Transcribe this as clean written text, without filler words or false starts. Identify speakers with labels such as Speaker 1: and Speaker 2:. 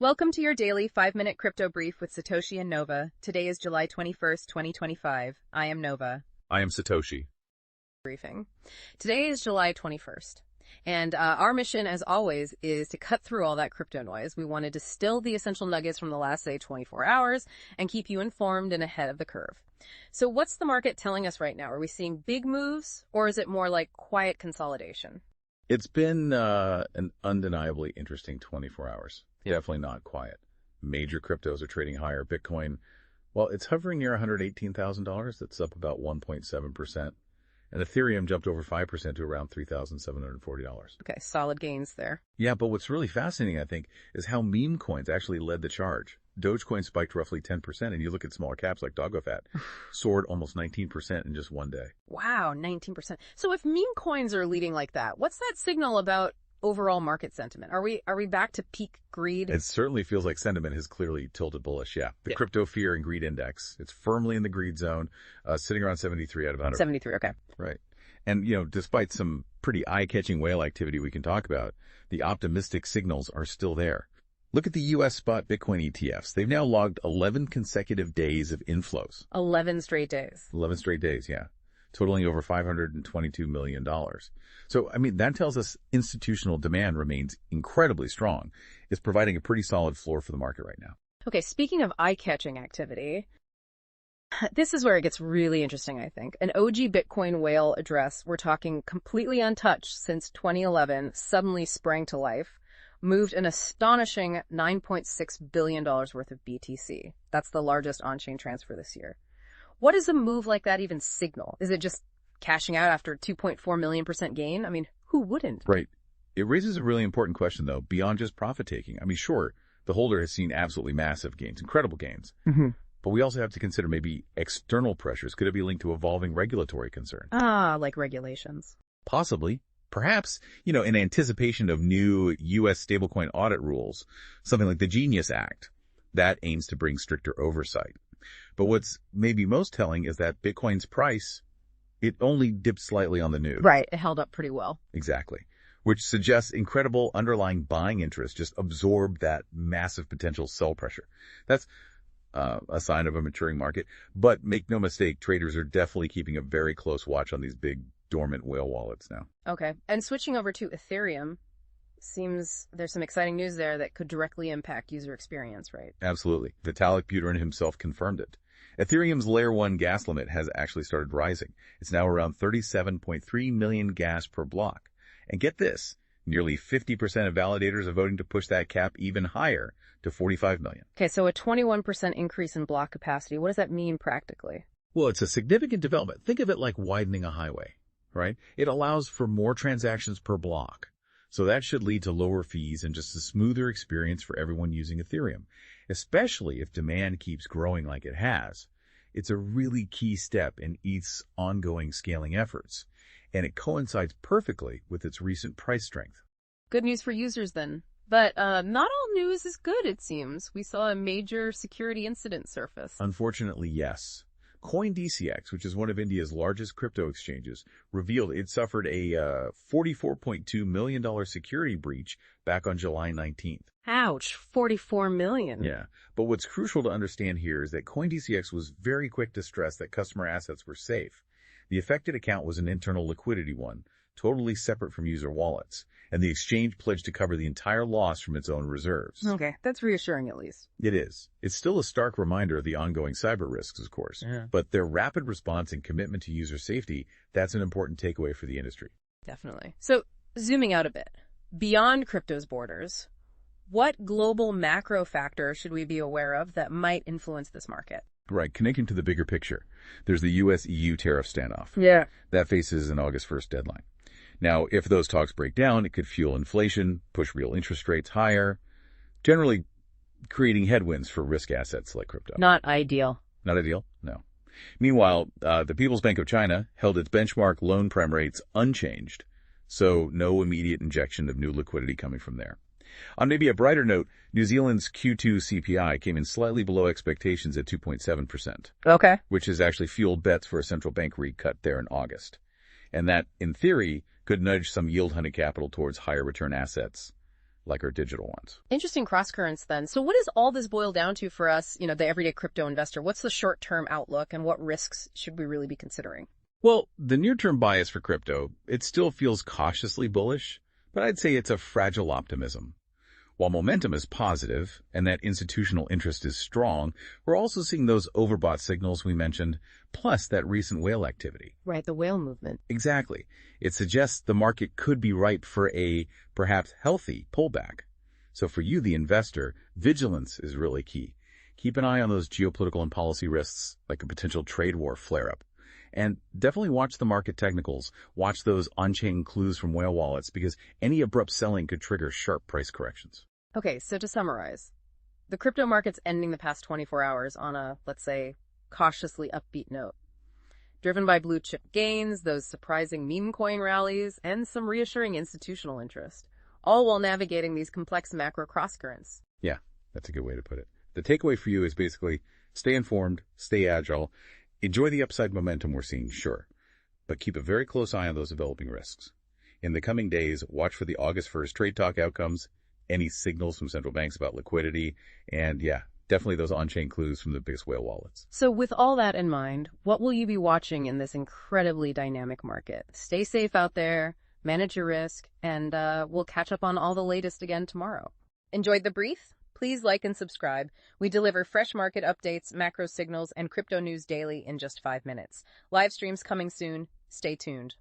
Speaker 1: Welcome to your daily 5-minute crypto brief with Satoshi and Nova. Today is July 21st, 2025. I am Nova.
Speaker 2: I am Satoshi.
Speaker 1: Briefing. Today is July 21st. And our mission, as always, is to cut through all that crypto noise. We want to distill the essential nuggets from the last, 24 hours and keep you informed and ahead of the curve. So what's the market telling us right now? Are we seeing big moves, or is it more like quiet consolidation?
Speaker 2: It's been an undeniably interesting 24 hours. Definitely not quiet. Major cryptos are trading higher. Bitcoin, well, it's hovering near $118,000. That's up about 1.7%. And Ethereum jumped over 5% to around $3,740.
Speaker 1: Okay, solid gains there.
Speaker 2: Yeah, but what's really fascinating, I think, is how meme coins actually led the charge. Dogecoin spiked roughly 10%, and you look at smaller caps like DOGE soared almost 19% in just one day.
Speaker 1: Wow, 19%. So if meme coins are leading like that, what's that signal about overall market sentiment? Are we back to peak greed?
Speaker 2: It certainly feels like sentiment has clearly tilted bullish, yeah. The crypto fear and greed index, it's firmly in the greed zone, sitting around 73 out of 100.
Speaker 1: 73, okay.
Speaker 2: Right. And, despite some pretty eye-catching whale activity we can talk about, the optimistic signals are still there. Look at the U.S. spot Bitcoin ETFs. They've now logged 11 consecutive days of inflows.
Speaker 1: 11 straight days.
Speaker 2: 11 straight days, yeah. Totaling over $522 million. So, that tells us institutional demand remains incredibly strong. It's providing a pretty solid floor for the market right now.
Speaker 1: Okay, speaking of eye-catching activity, this is where it gets really interesting, I think. An OG Bitcoin whale address, we're talking completely untouched since 2011, suddenly sprang to life, moved an astonishing $9.6 billion worth of BTC. That's the largest on-chain transfer this year. What does a move like that even signal? Is it just cashing out after 2.4 million% gain? Who wouldn't?
Speaker 2: Right. It raises a really important question, though, beyond just profit taking. Sure, the holder has seen absolutely massive gains, incredible gains.
Speaker 1: Mm-hmm.
Speaker 2: But we also have to consider maybe external pressures. Could it be linked to evolving regulatory concerns?
Speaker 1: Like regulations.
Speaker 2: Possibly. Perhaps, in anticipation of new U.S. stablecoin audit rules, something like the Genius Act, that aims to bring stricter oversight. But what's maybe most telling is that Bitcoin's price, it only dipped slightly on the news.
Speaker 1: Right. It held up pretty well.
Speaker 2: Exactly. Which suggests incredible underlying buying interest just absorbed that massive potential sell pressure. That's a sign of a maturing market. But make no mistake, traders are definitely keeping a very close watch on these big dormant whale wallets now.
Speaker 1: Okay. And switching over to Ethereum, seems there's some exciting news there that could directly impact user experience, right?
Speaker 2: Absolutely. Vitalik Buterin himself confirmed it. Ethereum's Layer 1 gas limit has actually started rising. It's now around 37.3 million gas per block. And get this, nearly 50% of validators are voting to push that cap even higher to 45 million.
Speaker 1: Okay, so a 21% increase in block capacity. What does that mean practically?
Speaker 2: Well, it's a significant development. Think of it like widening a highway, right? It allows for more transactions per block. So that should lead to lower fees and just a smoother experience for everyone using Ethereum, especially if demand keeps growing like it has. It's a really key step in ETH's ongoing scaling efforts, and it coincides perfectly with its recent price strength.
Speaker 1: Good news for users then. But not all news is good, it seems. We saw a major security incident surface.
Speaker 2: Unfortunately, yes. CoinDCX, which is one of India's largest crypto exchanges, revealed it suffered a $44.2 million security breach back on July 19th.
Speaker 1: Ouch, $44 million.
Speaker 2: Yeah, but what's crucial to understand here is that CoinDCX was very quick to stress that customer assets were safe. The affected account was an internal liquidity one, totally separate from user wallets, and the exchange pledged to cover the entire loss from its own reserves.
Speaker 1: Okay, that's reassuring at least.
Speaker 2: It is. It's still a stark reminder of the ongoing cyber risks, of course, but their rapid response and commitment to user safety, that's an important takeaway for the industry.
Speaker 1: Definitely. So, zooming out a bit, beyond crypto's borders, what global macro factor should we be aware of that might influence this market?
Speaker 2: Right, connecting to the bigger picture, there's the U.S.-EU tariff standoff.
Speaker 1: Yeah.
Speaker 2: That faces an August 1st deadline. Now, if those talks break down, it could fuel inflation, push real interest rates higher, generally creating headwinds for risk assets like crypto.
Speaker 1: Not ideal.
Speaker 2: Not ideal? No. Meanwhile, the People's Bank of China held its benchmark loan prime rates unchanged, so no immediate injection of new liquidity coming from there. On maybe a brighter note, New Zealand's Q2 CPI came in slightly below expectations at 2.7%.
Speaker 1: Okay.
Speaker 2: Which has actually fueled bets for a central bank rate cut there in August. And that, in theory, could nudge some yield-hunted capital towards higher return assets like our digital ones.
Speaker 1: Interesting cross currents then. So what does all this boil down to for us, the everyday crypto investor? What's the short-term outlook and what risks should we really be considering?
Speaker 2: Well, the near-term bias for crypto, it still feels cautiously bullish, but I'd say it's a fragile optimism. While momentum is positive and that institutional interest is strong, we're also seeing those overbought signals we mentioned, plus that recent whale activity.
Speaker 1: Right, the whale movement.
Speaker 2: Exactly. It suggests the market could be ripe for a perhaps healthy pullback. So for you, the investor, vigilance is really key. Keep an eye on those geopolitical and policy risks, like a potential trade war flare-up. And definitely watch the market technicals. Watch those on-chain clues from whale wallets, because any abrupt selling could trigger sharp price corrections.
Speaker 1: Okay, so to summarize, the crypto market's ending the past 24 hours on a, let's say, cautiously upbeat note. Driven by blue chip gains, those surprising meme coin rallies, and some reassuring institutional interest, all while navigating these complex macro crosscurrents.
Speaker 2: Yeah, that's a good way to put it. The takeaway for you is basically stay informed, stay agile, enjoy the upside momentum we're seeing, sure, but keep a very close eye on those developing risks. In the coming days, watch for the August 1st trade talk outcomes, any signals from central banks about liquidity, and yeah, definitely those on-chain clues from the biggest whale wallets.
Speaker 1: So with all that in mind, what will you be watching in this incredibly dynamic market? Stay safe out there, manage your risk, and we'll catch up on all the latest again tomorrow. Enjoyed the brief? Please like and subscribe. We deliver fresh market updates, macro signals, and crypto news daily in just 5 minutes. Live streams coming soon. Stay tuned.